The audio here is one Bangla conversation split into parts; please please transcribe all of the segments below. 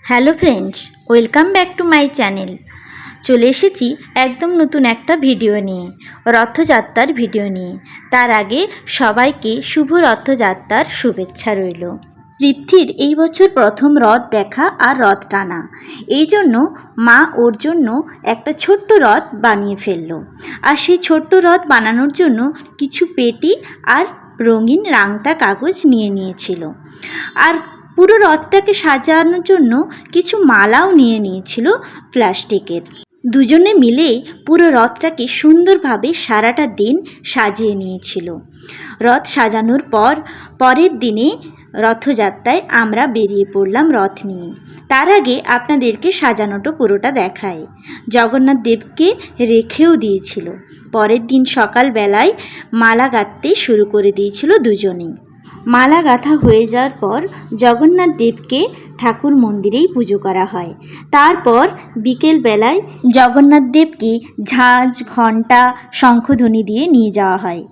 Hello friends, welcome back to my channel. চলে এসেছি একদম নতুন একটা ভিডিও নিয়ে, রথযাত্রার ভিডিও নিয়ে। তার আগে সবাইকে শুভ রথযাত্রার শুভেচ্ছা রইল। পৃথ্বীর এই বছর প্রথম রথ দেখা আর রথ টানা, এই জন্য মা ওর জন্য একটা ছোট্ট রথ বানিয়ে ফেললো। আর সেই ছোট্ট রথ বানানোর জন্য কিছু পেটি আর রঙিন রাংতা কাগজ নিয়ে নিয়েছিল। আর পুরো রথটাকে সাজানোর জন্য কিছু মালাও নিয়ে নিয়েছিল প্লাস্টিকের। দুজনে মিলে পুরো রথটাকে সুন্দরভাবে সারাটা দিন সাজিয়ে নিয়েছিল। রথ সাজানোর পরের দিনে রথযাত্রায় আমরা বেরিয়ে পড়লাম রথ নিয়ে। তার আগে আপনাদেরকে সাজানোটা পুরোটা দেখায়। জগন্নাথ দেবকে রেখেও দিয়েছিল। পরের দিন সকালবেলায় মালা গাঁথতে শুরু করে দিয়েছিল দুজনেই। মালা গাঁথা হয়ে যাওয়ার পর জগন্নাথ দেবকে ঠাকুর মন্দিরেই পুজো করা হয়। তারপর বিকেলবেলায় জগন্নাথ দেবকে ঝাঁঝ, ঘণ্টা, শঙ্খধ্বনি দিয়ে নিয়ে যাওয়া হয়।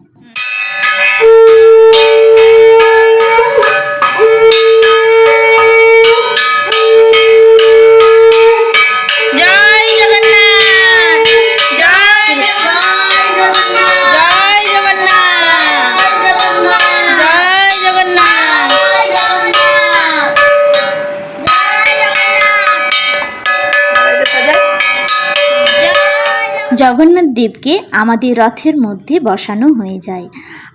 জগন্নাথ দেবকে আমাদের রথের মধ্যে বসানো হয়ে যায়।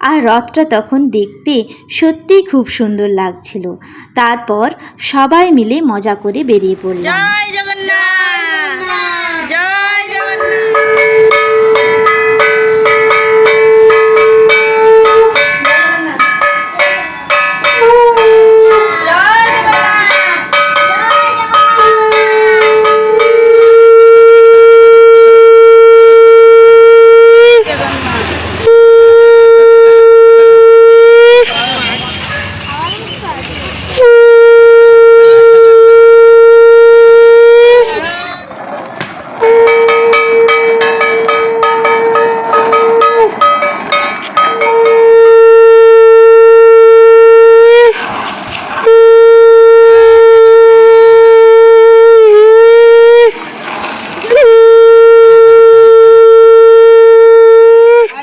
আর রথটা তখন দেখতে সত্যিই খুব সুন্দর লাগছিল। তারপর সবাই মিলে মজা করে বেরিয়ে পড়লাম। জয় জগন্নাথ, জয় জগন্নাথ।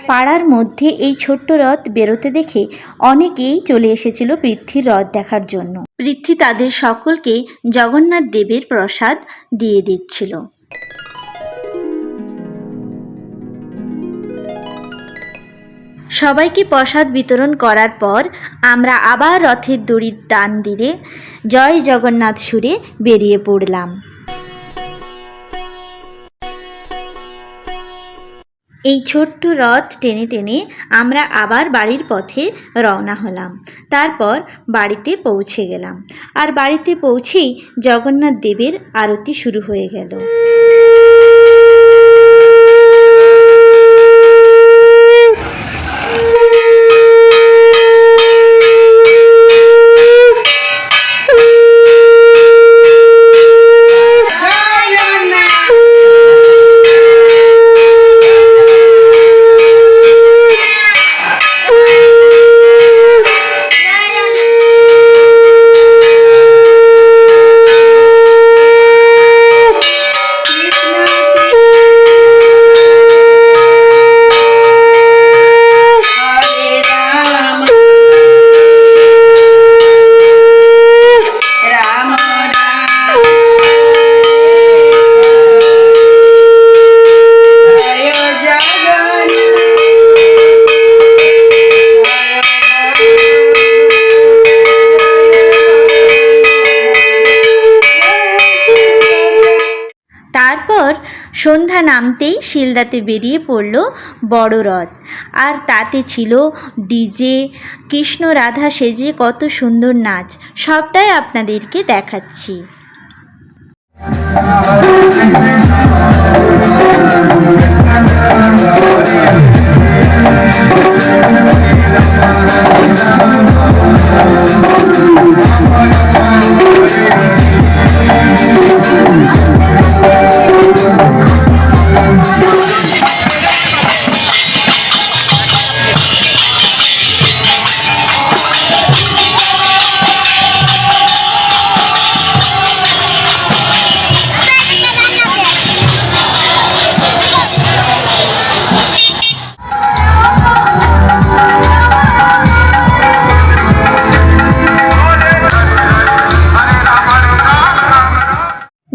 পাড়ার মধ্যে এই ছোট্ট রথ বেরোতে দেখে অনেকেই চলে এসেছিল পৃথ্বীর রথ দেখার জন্য। পৃথ্বী তাদের সকলকে জগন্নাথ দেবের প্রসাদ দিয়ে দিচ্ছিল। সবাইকে প্রসাদ বিতরণ করার পর আমরা আবার রথের দড়ির টান দিয়ে জয় জগন্নাথ সুরে বেরিয়ে পড়লাম। এই ছোট্ট রথ টেনে টেনে আমরা আবার বাড়ির পথে রওনা হলাম। তারপর বাড়িতে পৌঁছে গেলাম। আর বাড়িতে পৌঁছেই জগন্নাথ দেবের আরতি শুরু হয়ে গেল। তারপর সন্ধ্যা নামতেই শিলদাতে বেরিয়ে পড়ল বড় রথ। আর তাতে ছিল ডিজে, কৃষ্ণ রাধা সেজে কত সুন্দর নাচ, সবটাই আপনাদেরকে দেখাচ্ছি।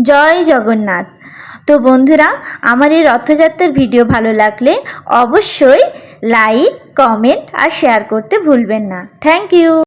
জয় জগন্নাথ। তো বন্ধুরা, আমার এই রথযাত্রার ভিডিও ভালো লাগলে অবশ্যই লাইক, কমেন্ট আর শেয়ার করতে ভুলবেন না। Thank you.